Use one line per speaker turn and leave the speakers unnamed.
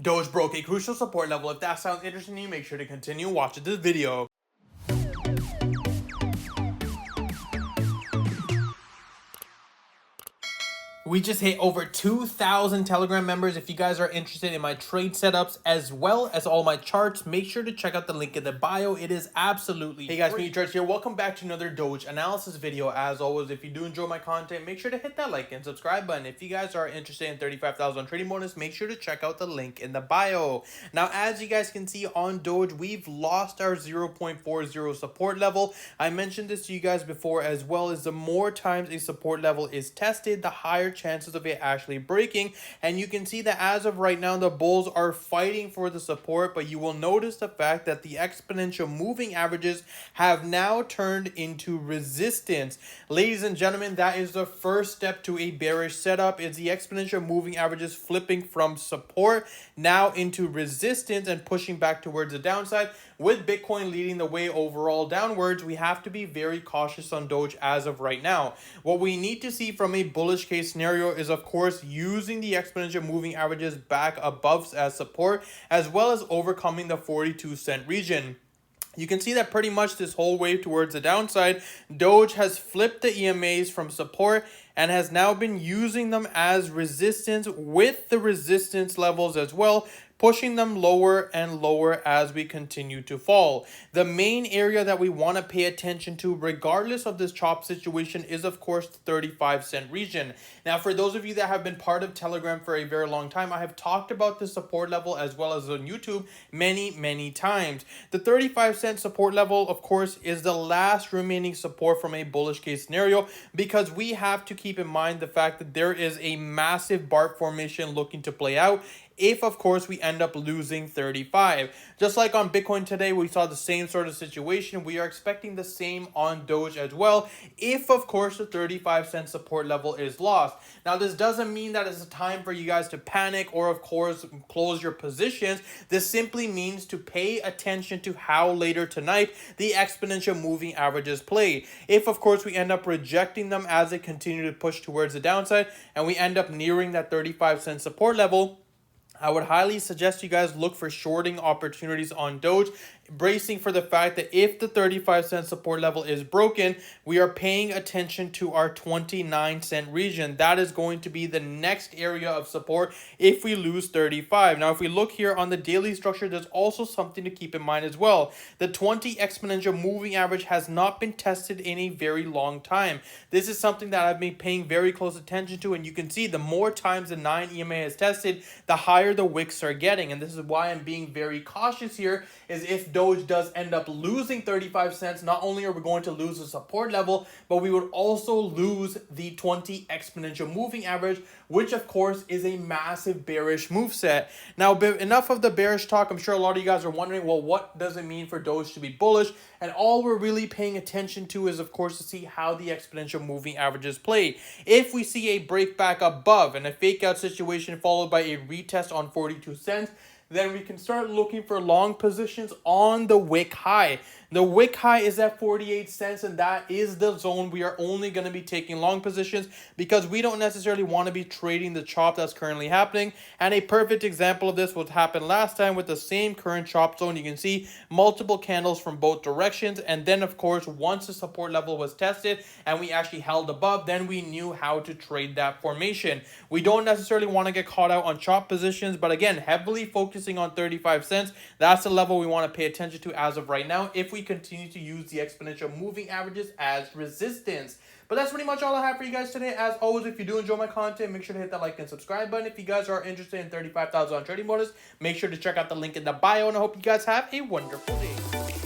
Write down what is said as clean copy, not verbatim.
Doge broke a crucial support level. If that sounds interesting to you, make sure to continue watching this video. We just hit over 2,000 Telegram members. If you guys are interested in my trade setups as well as all my charts, make sure to check out the link in the bio. It is absolutely free. Hey guys, Pingu Charts here. Welcome back to another Doge analysis video. As always, if you do enjoy my content, make sure to hit that like and subscribe button. If you guys are interested in 35,000 trading bonus, make sure to check out the link in the bio. Now, as you guys can see on Doge, we've lost our 0.40 support level. I mentioned this to you guys before as well, as the more times a support level is tested, the higher chances of it actually breaking. And you can see that as of right now, the bulls are fighting for the support, but you will notice the fact that the exponential moving averages have now turned into resistance. Ladies and gentlemen, that is the first step to a bearish setup, is the exponential moving averages flipping from support now into resistance and pushing back towards the downside. With Bitcoin leading the way overall downwards, we have to be very cautious on Doge as of right now. What we need to see from a bullish case scenario is, of course, using the exponential moving averages back above as support, as well as overcoming the 42-cent region. You can see that pretty much this whole wave towards the downside, Doge has flipped the EMAs from support and has now been using them as resistance with the resistance levels as well, pushing them lower and lower as we continue to fall. The main area that we want to pay attention to, regardless of this chop situation, is of course the 35-cent region. Now, for those of you that have been part of Telegram for a very long time, I have talked about the support level as well as on YouTube many times. The 35-cent support level, of course, is the last remaining support from a bullish case scenario, because we have to keep in mind the fact that there is a massive BART formation looking to play out if, of course, we end up losing 35. Just like on Bitcoin today, we saw the same sort of situation. We are expecting the same on Doge as well, if, of course, the 35-cent support level is lost. Now, this doesn't mean that it's a time for you guys to panic or, of course, close your positions. This simply means to pay attention to how later tonight the exponential moving averages play. If, of course, we end up rejecting them as they continue to push towards the downside and we end up nearing that 35-cent support level, I would highly suggest you guys look for shorting opportunities on Doge, bracing for the fact that if the 35-cent support level is broken, we are paying attention to our 29-cent region. That is going to be the next area of support if we lose 35. Now, if we look here on the daily structure, there's also something to keep in mind as well. The 20 exponential moving average has not been tested in a very long time. This is something that I've been paying very close attention to, and you can see the more times the 9 EMA is tested, the higher the wicks are getting. And this is why I'm being very cautious here, is if Doge does end up losing 35 cents, not only are we going to lose the support level, but we would also lose the 20 exponential moving average, which of course is a massive bearish move set. Now, enough of the bearish talk. I'm sure a lot of you guys are wondering, well, what does it mean for Doge to be bullish? And all we're really paying attention to is, of course, to see how the exponential moving averages play. If we see a break back above and a fake out situation followed by a retest on 42 cents, then we can start looking for long positions on the wick high. The wick high is at 48 cents, and that is the zone we are only going to be taking long positions, because we don't necessarily want to be trading the chop that's currently happening. And a perfect example of this was happened last time with the same current chop zone. You can see multiple candles from both directions, and then of course once the support level was tested and we actually held above, then we knew how to trade that formation. We don't necessarily want to get caught out on chop positions, but again, heavily focusing on 35 cents, that's the level we want to pay attention to as of right now, if we continue to use the exponential moving averages as resistance. But that's pretty much all I have for you guys today. As always, if you do enjoy my content, make sure to hit that like and subscribe button. If you guys are interested in 35,000 trading bonus, make sure to check out the link in the bio, and I hope you guys have a wonderful day.